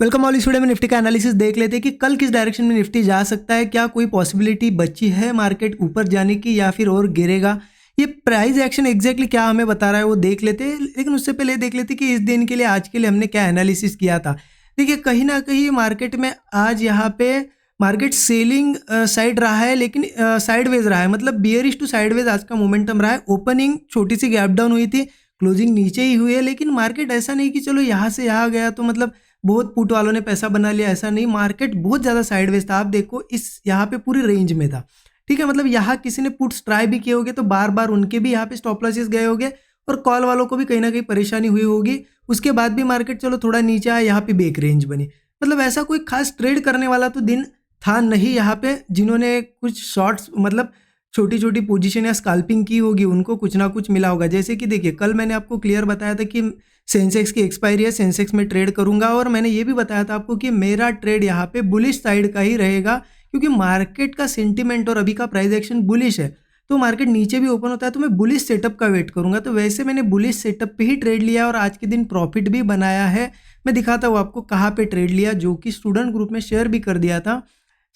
Welcome all. इस video में Nifty का एनालिसिस देख लेते हैं कि कल किस डायरेक्शन में निफ्टी जा सकता है। क्या कोई पॉसिबिलिटी बची है मार्केट ऊपर जाने की या फिर और गिरेगा। ये प्राइस एक्शन एग्जैक्टली क्या हमें बता रहा है वो देख लेते हैं, लेकिन उससे पहले देख लेते हैं कि इस दिन के लिए आज के लिए हमने क्या एनालिसिस किया था। देखिए कहीं ना कहीं मार्केट में आज यहाँ पे मार्केट सेलिंग साइड रहा है, लेकिन साइडवेज रहा है, मतलब बियरिश टू साइडवेज आज का मोमेंटम रहा है। ओपनिंग छोटी सी गैप डाउन हुई थी, क्लोजिंग नीचे ही हुई है, लेकिन मार्केट ऐसा नहीं कि चलो यहाँ से यहाँ गया तो मतलब बहुत पुट वालों ने पैसा बना लिया, ऐसा नहीं। मार्केट बहुत ज़्यादा साइडवेज था। आप देखो इस यहाँ पे पूरी रेंज में था, ठीक है। मतलब यहाँ किसी ने पुट्स ट्राई भी किए होंगे तो बार बार उनके भी यहाँ पे स्टॉप लॉसेस गए होंगे और कॉल वालों को भी कहीं ना कहीं परेशानी हुई होगी। उसके बाद भी मार्केट चलो थोड़ा नीचे आया, यहाँ पे बेक रेंज बनी। मतलब ऐसा कोई खास ट्रेड करने वाला तो दिन था नहीं यहाँ पे। जिन्होंने कुछ शॉर्ट्स मतलब छोटी छोटी पोजीशन या स्कैल्पिंग की होगी उनको कुछ ना कुछ मिला होगा। जैसे कि देखिए कल मैंने आपको क्लियर बताया था कि सेंसेक्स की एक्सपायरी है, सेंसेक्स में ट्रेड करूंगा, और मैंने ये भी बताया था आपको कि मेरा ट्रेड यहाँ पे बुलिश साइड का ही रहेगा, क्योंकि मार्केट का सेंटीमेंट और अभी का प्राइस एक्शन बुलिश है। तो मार्केट नीचे भी ओपन होता है तो मैं बुलिश सेटअप का वेट करूंगा। तो वैसे मैंने बुलिश सेटअप पे ही ट्रेड लिया और आज के दिन प्रॉफिट भी बनाया है। मैं दिखाता हूँ आपको कहाँ पे ट्रेड लिया, जो कि स्टूडेंट ग्रुप में शेयर भी कर दिया था।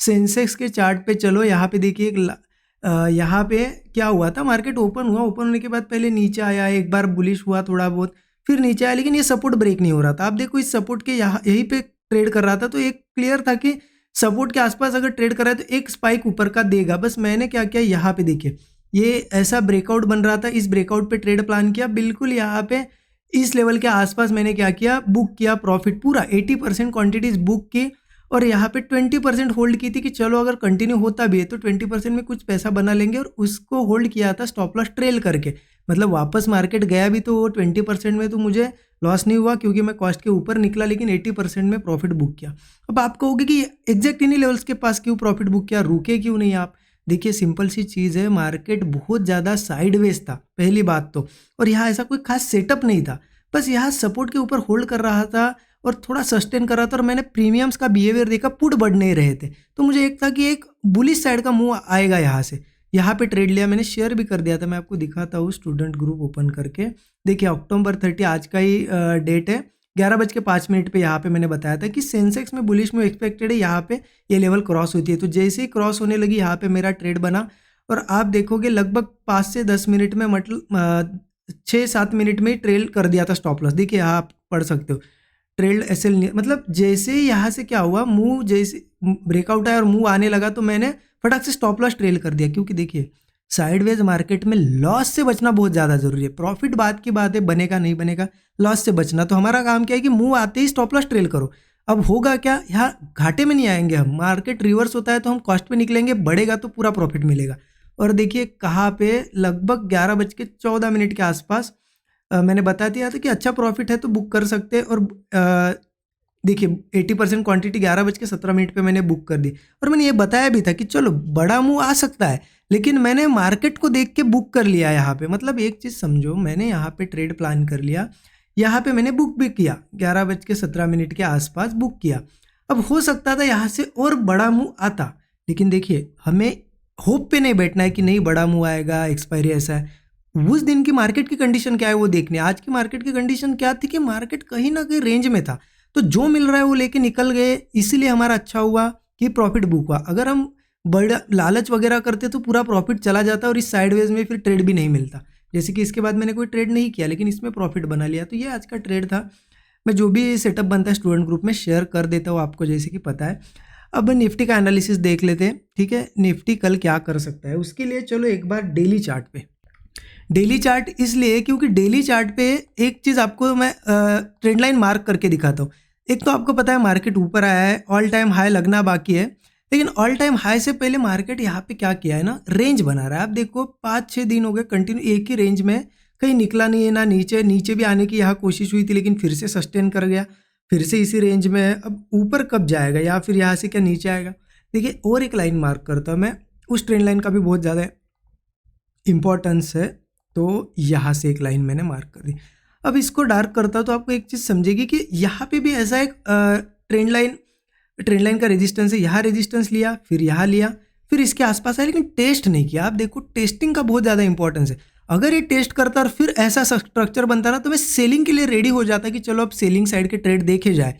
सेंसेक्स के चार्ट पे चलो, यहाँ पे देखिए यहाँ पे क्या हुआ था, मार्केट ओपन हुआ, ओपन होने के बाद पहले नीचे आया, एक बार बुलिश हुआ थोड़ा बहुत, फिर नीचे आया, लेकिन ये सपोर्ट ब्रेक नहीं हो रहा था। आप देखो इस सपोर्ट के यहाँ यहीं पे ट्रेड कर रहा था, तो एक क्लियर था कि सपोर्ट के आसपास अगर ट्रेड कर रहा है तो एक स्पाइक ऊपर का देगा। बस मैंने क्या किया, यहाँ पे देखिए ये ऐसा ब्रेकआउट बन रहा था, इस ब्रेकआउट पे ट्रेड प्लान किया, बिल्कुल यहाँ पे इस लेवल के आसपास मैंने क्या किया, बुक किया प्रॉफिट पूरा 80% क्वांटिटीज बुक की, और यहाँ पे 20% होल्ड की थी कि चलो अगर कंटिन्यू होता भी है तो 20% में कुछ पैसा बना लेंगे, और उसको होल्ड किया था स्टॉप लॉस ट्रेल करके। मतलब वापस मार्केट गया भी तो 20% में तो मुझे लॉस नहीं हुआ क्योंकि मैं कॉस्ट के ऊपर निकला, लेकिन 80% में प्रॉफिट बुक किया। अब आप कहोगे कि एग्जैक्ट इन्हीं लेवल्स के पास क्यों प्रॉफिट बुक किया, रुके क्यों नहीं आप। देखिए सिंपल सी चीज़ है, मार्केट बहुत ज़्यादा साइडवेज था पहली बात तो, और यहाँ ऐसा कोई खास सेटअप नहीं था, बस यहाँ सपोर्ट के ऊपर होल्ड कर रहा था और थोड़ा सस्टेन कर रहा था। और मैंने प्रीमियम्स का बिहेवियर देखा, पुट बढ़ नहीं रहे थे, तो मुझे एक था कि एक बुलिश साइड का मूव आएगा यहाँ से। यहाँ पे ट्रेड लिया, मैंने शेयर भी कर दिया था, मैं आपको दिखाता हूँ स्टूडेंट ग्रुप ओपन करके। देखिए अक्टूबर 30 आज का ही डेट है, 11:05 पे यहाँ पे मैंने बताया था कि सेंसेक्स में बुलिश में एक्सपेक्टेड है, यहाँ पे ये लेवल क्रॉस होती है। तो जैसे ही क्रॉस होने लगी यहाँ पे मेरा ट्रेड बना, और आप देखोगे लगभग 5 से 10 मिनट में, मतलब 6-7 मिनट में ट्रेल कर दिया था स्टॉप लॉस। देखिए यहाँ आप पढ़ सकते हो ट्रेल्ड एसएल, मतलब जैसे ही यहाँ से क्या हुआ, मूव जैसे ब्रेकआउट आया और मूव आने लगा तो मैंने फटाक से स्टॉप लॉस ट्रेल कर दिया। क्योंकि देखिए साइडवेज मार्केट में लॉस से बचना बहुत ज़्यादा जरूरी है। प्रॉफिट बात की बात है, बनेगा नहीं बनेगा, लॉस से बचना। तो हमारा काम क्या है कि मूव आते ही स्टॉप लॉस ट्रेल करो। अब होगा क्या, यहाँ घाटे में नहीं आएंगे हम, मार्केट रिवर्स होता है तो हम कॉस्ट पे निकलेंगे, बढ़ेगा तो पूरा प्रॉफिट मिलेगा। और देखिए कहाँ पे लगभग 11:14 के आसपास मैंने बता दिया था कि अच्छा प्रॉफिट है तो बुक कर सकते हैं। और देखिए 80% क्वांटिटी 11:17 पे मैंने बुक कर दी, और मैंने ये बताया भी था कि चलो बड़ा मूव आ सकता है, लेकिन मैंने मार्केट को देख के बुक कर लिया यहाँ पे। मतलब एक चीज़ समझो, मैंने यहाँ पे ट्रेड प्लान कर लिया, यहाँ पे मैंने बुक भी किया, 11:17 के आसपास बुक किया। अब हो सकता था यहाँ से और बड़ा मूव आता, लेकिन देखिए हमें होप पे नहीं बैठना है कि नहीं बड़ा मूव आएगा, एक्सपायरी ऐसा है। उस दिन की मार्केट की कंडीशन क्या है वो देखने। आज की मार्केट की कंडीशन क्या थी कि मार्केट कहीं ना कहीं रेंज में था, तो जो मिल रहा है वो लेके निकल गए, इसीलिए हमारा अच्छा हुआ कि प्रॉफिट बुक हुआ। अगर हम बड़ा लालच वगैरह करते तो पूरा प्रॉफिट चला जाता और इस साइडवेज में फिर ट्रेड भी नहीं मिलता। जैसे कि इसके बाद मैंने कोई ट्रेड नहीं किया, लेकिन इसमें प्रॉफिट बना लिया। तो ये आज का ट्रेड था। मैं जो भी सेटअप बनता है स्टूडेंट ग्रुप में शेयर कर देता हूँ आपको, जैसे कि पता है। अब निफ्टी का एनालिसिस देख लेते हैं, ठीक है। निफ्टी कल क्या कर सकता है उसके लिए चलो एक बार डेली चार्ट पे। डेली चार्ट इसलिए क्योंकि डेली चार्ट पे एक चीज़ आपको मैं ट्रेंड लाइन मार्क करके दिखाता हूँ। एक तो आपको पता है मार्केट ऊपर आया है, ऑल टाइम हाई लगना बाकी है, लेकिन ऑल टाइम हाई से पहले मार्केट यहाँ पे क्या किया है ना, रेंज बना रहा है। आप देखो 5-6 दिन हो गए कंटिन्यू एक ही रेंज में, कहीं निकला नहीं है ना, नीचे भी आने की यहाँ कोशिश हुई थी लेकिन फिर से सस्टेन कर गया, फिर से इसी रेंज में है। अब ऊपर कब जाएगा या फिर यहाँ से क्या नीचे आएगा। देखिए और एक लाइन मार्क करता हूँ मैं, उस ट्रेंड लाइन का भी बहुत ज़्यादा इंपॉर्टेंस है, तो यहाँ से एक लाइन मैंने मार्क कर दी। अब इसको डार्क करता तो आपको एक चीज़ समझेगी कि यहाँ पे भी ऐसा एक ट्रेंड लाइन का रेजिस्टेंस है। यहाँ रेजिस्टेंस लिया, फिर यहाँ लिया, फिर इसके आसपास है, लेकिन टेस्ट नहीं किया। आप देखो टेस्टिंग का बहुत ज़्यादा इंपॉर्टेंस है। अगर ये टेस्ट करता और फिर ऐसा स्ट्रक्चर बनता ना, तो मैं सेलिंग के लिए रेडी हो जाता कि चलो अब सेलिंग साइड के ट्रेड देखे जाए।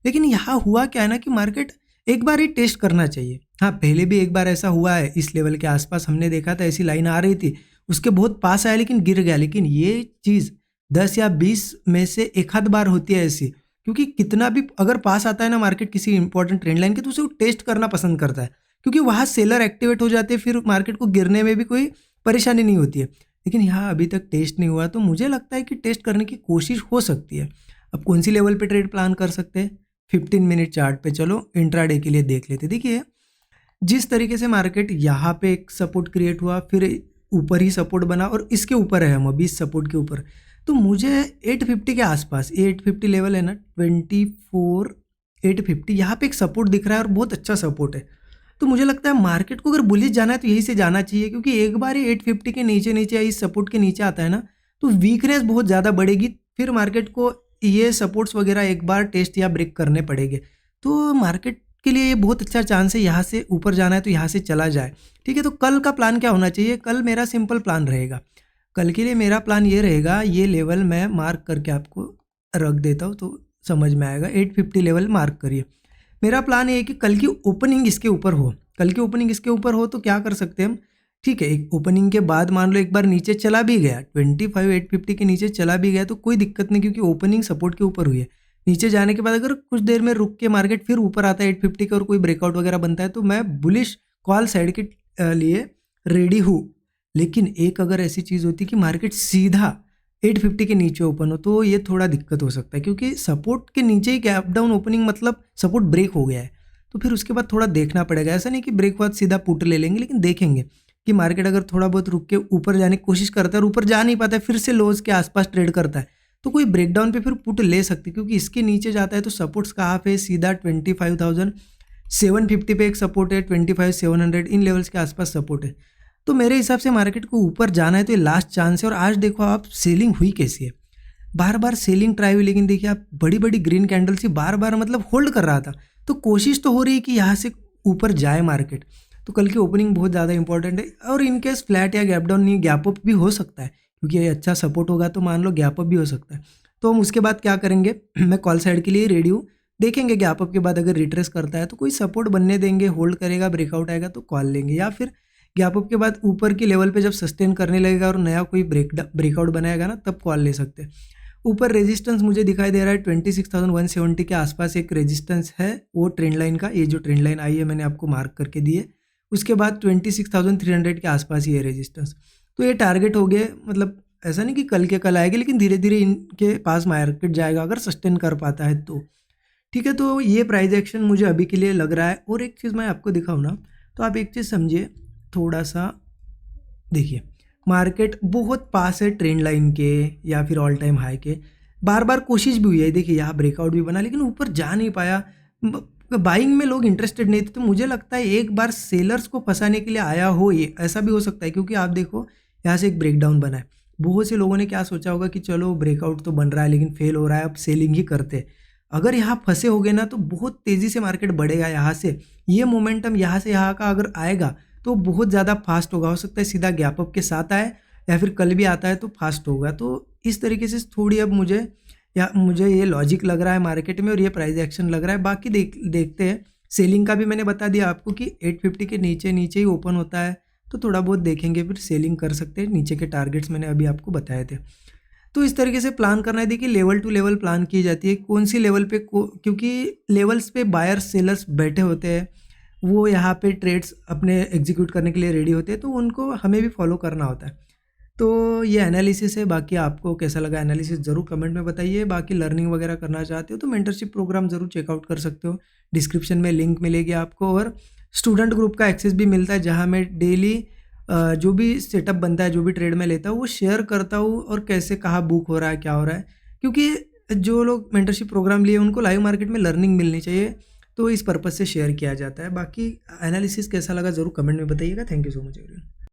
लेकिन यहाँ हुआ क्या है ना कि मार्केट एक बार ही टेस्ट करना चाहिए। हाँ, पहले भी एक बार ऐसा हुआ है, इस लेवल के आसपास हमने देखा था, ऐसी लाइन आ रही थी, उसके बहुत पास आया लेकिन गिर गया। लेकिन ये चीज़ 10 या 20 में से एक आध बार होती है ऐसी, क्योंकि कितना भी अगर पास आता है ना मार्केट किसी इंपॉर्टेंट ट्रेंड लाइन के, तो उसे वो टेस्ट करना पसंद करता है, क्योंकि वहाँ सेलर एक्टिवेट हो जाते हैं, फिर मार्केट को गिरने में भी कोई परेशानी नहीं होती है। लेकिन यहाँ अभी तक टेस्ट नहीं हुआ, तो मुझे लगता है कि टेस्ट करने की कोशिश हो सकती है। अब कौन सी लेवल पे ट्रेड प्लान कर सकते हैं? 15 मिनट चार्ट पे चलो इंट्राडे के लिए देख लेते। देखिए जिस तरीके से मार्केट यहाँ पे एक सपोर्ट क्रिएट हुआ, फिर ऊपर ही सपोर्ट बना और इसके ऊपर है हम अभी इस सपोर्ट के ऊपर, तो मुझे 850 के आसपास, ये 850 लेवल है ना 24 850, यहाँ पे एक सपोर्ट दिख रहा है और बहुत अच्छा सपोर्ट है। तो मुझे लगता है मार्केट को अगर बुलिश जाना है तो यही से जाना चाहिए, क्योंकि एक बार ये 850 के नीचे नीचे इस सपोर्ट के नीचे आता है ना, तो वीकनेस बहुत ज़्यादा बढ़ेगी, फिर मार्केट को ये सपोर्ट्स वगैरह एक बार टेस्ट या ब्रेक करने पड़ेंगे। तो मार्केट के लिए ये बहुत अच्छा चांस है, यहाँ से ऊपर जाना है तो यहाँ से चला जाए। ठीक है, तो कल का प्लान क्या होना चाहिए? कल मेरा सिंपल प्लान रहेगा। कल के लिए मेरा प्लान ये रहेगा, ये लेवल मैं मार्क करके आपको रख देता हूँ तो समझ में आएगा। 850 लेवल मार्क करिए। मेरा प्लान ये है कि कल की ओपनिंग इसके ऊपर हो। कल की ओपनिंग इसके ऊपर हो तो क्या कर सकते हैं हम? ठीक है, एक ओपनिंग के बाद मान लो एक बार नीचे चला भी गया, 25 850 के नीचे चला भी गया तो कोई दिक्कत नहीं, क्योंकि ओपनिंग सपोर्ट के ऊपर हुई है। नीचे जाने के बाद अगर कुछ देर में रुक के मार्केट फिर ऊपर आता है 850 का और कोई ब्रेकआउट वगैरह बनता है, तो मैं बुलिश कॉल साइड के लिए रेडी हूँ। लेकिन एक अगर ऐसी चीज़ होती कि मार्केट सीधा 850 के नीचे ओपन हो, तो ये थोड़ा दिक्कत हो सकता है, क्योंकि सपोर्ट के नीचे ही गैप डाउन ओपनिंग मतलब सपोर्ट ब्रेक हो गया है। तो फिर उसके बाद थोड़ा देखना पड़ेगा। ऐसा नहीं कि ब्रेक बाद सीधा पुट ले लेंगे, लेकिन देखेंगे कि मार्केट अगर थोड़ा बहुत रुक के ऊपर जाने की कोशिश करता है और ऊपर जा नहीं पाता है, फिर से लोज के आसपास ट्रेड करता है, तो कोई ब्रेकडाउन पे फिर पुट ले सकती है, क्योंकि इसके नीचे जाता है तो सपोर्ट्स कहाँ पे? सीधा 25,750 पे एक सपोर्ट है, 25,700 इन लेवल्स के आसपास सपोर्ट है। तो मेरे हिसाब से मार्केट को ऊपर जाना है तो ये लास्ट चांस है। और आज देखो आप सेलिंग हुई कैसी है, बार बार सेलिंग ट्राई हुई, लेकिन देखिए आप बड़ी बड़ी ग्रीन कैंडल से बार बार मतलब होल्ड कर रहा था, तो कोशिश तो हो रही है कि यहाँ से ऊपर जाए मार्केट। तो कल की ओपनिंग बहुत ज़्यादा इंपॉर्टेंट है, और इनकेस फ्लैट या गैप डाउन नहीं, गैप अप भी हो सकता है, क्योंकि ये अच्छा सपोर्ट होगा तो मान लो गैप अप भी हो सकता है। तो हम उसके बाद क्या करेंगे, मैं कॉल साइड के लिए रेडी हूँ। देखेंगे गैप अप के बाद अगर रिट्रेस करता है तो कोई सपोर्ट बनने देंगे, होल्ड करेगा, ब्रेकआउट आएगा तो कॉल लेंगे, या फिर गैप अप के बाद ऊपर की लेवल पे जब सस्टेन करने लगेगा और नया कोई ब्रेकआउट बनाएगा ना, तब कॉल ले सकते हैं। ऊपर रेजिस्टेंस मुझे दिखाई दे रहा है 26,170 के आसपास एक रेजिस्टेंस है, वो ट्रेंड लाइन का, ये जो ट्रेंड लाइन आई है मैंने आपको मार्क करके दी है। उसके बाद 26,300 के आसपास ही है रेजिस्टेंस। तो ये टारगेट हो गए, मतलब ऐसा नहीं कि कल के कल आएगी, लेकिन धीरे धीरे इनके पास मार्केट जाएगा अगर सस्टेन कर पाता है तो। ठीक है, तो ये प्राइस एक्शन मुझे अभी के लिए लग रहा है। और एक चीज़ मैं आपको दिखाऊँ ना, तो आप एक चीज़ समझिए थोड़ा सा, देखिए मार्केट बहुत पास है ट्रेंड लाइन के या फिर ऑल टाइम हाई के, बार बार कोशिश भी हुई है, देखिए यहाँ ब्रेकआउट भी बना, लेकिन ऊपर जा नहीं पाया। बाइंग में लोग इंटरेस्टेड नहीं थे, तो मुझे लगता है एक बार सेलर्स को फंसाने के लिए आया हो, ये ऐसा भी हो सकता है। क्योंकि आप देखो यहाँ से एक ब्रेकडाउन बना है, बहुत से लोगों ने क्या सोचा होगा कि चलो ब्रेकआउट तो बन रहा है लेकिन फेल हो रहा है, अब सेलिंग ही करते। अगर यहाँ फंसे हो गए ना तो बहुत तेज़ी से मार्केट बढ़ेगा। यहाँ से ये मोमेंटम यहाँ से यहाँ का अगर आएगा तो बहुत ज़्यादा फास्ट होगा, हो सकता है सीधा गैप अप के साथ आए, या फिर कल भी आता है तो फास्ट होगा। तो इस तरीके से थोड़ी अब मुझे ये लॉजिक लग रहा है मार्केट में, और ये प्राइस एक्शन लग रहा है। बाकी देखते हैं। सेलिंग का भी मैंने बता दिया आपको कि 850 के नीचे नीचे ही ओपन होता है, तो थोड़ा बहुत देखेंगे फिर सेलिंग कर सकते हैं। नीचे के टारगेट्स मैंने अभी आपको बताए थे। तो इस तरीके से प्लान करना है। देखिए लेवल टू लेवल प्लान की जाती है, कौन सी लेवल पे क्योंकि लेवल्स पे बायर्स सेलर्स बैठे होते हैं, वो यहाँ पे ट्रेड्स अपने एग्जीक्यूट करने के लिए रेडी होते हैं, तो उनको हमें भी फॉलो करना होता है। तो ये एनालिसिस है। बाकी आपको कैसा लगा एनालिसिस ज़रूर कमेंट में बताइए। बाकी लर्निंग वगैरह करना चाहते हो तो मेंटरशिप प्रोग्राम ज़रूर चेकआउट कर सकते हो, डिस्क्रिप्शन में लिंक मिलेगी आपको। और स्टूडेंट ग्रुप का एक्सेस भी मिलता है, जहाँ मैं डेली जो भी सेटअप बनता है, जो भी ट्रेड में लेता हूँ वो शेयर करता हूँ, और कैसे कहाँ बुक हो रहा है, क्या हो रहा है। क्योंकि जो लोग मेंटरशिप प्रोग्राम लिए उनको लाइव मार्केट में लर्निंग मिलनी चाहिए, तो इस पर्पज़ से शेयर किया जाता है। बाकी एनालिसिस कैसा लगा ज़रूर कमेंट में बताइएगा। Thank you so much everyone.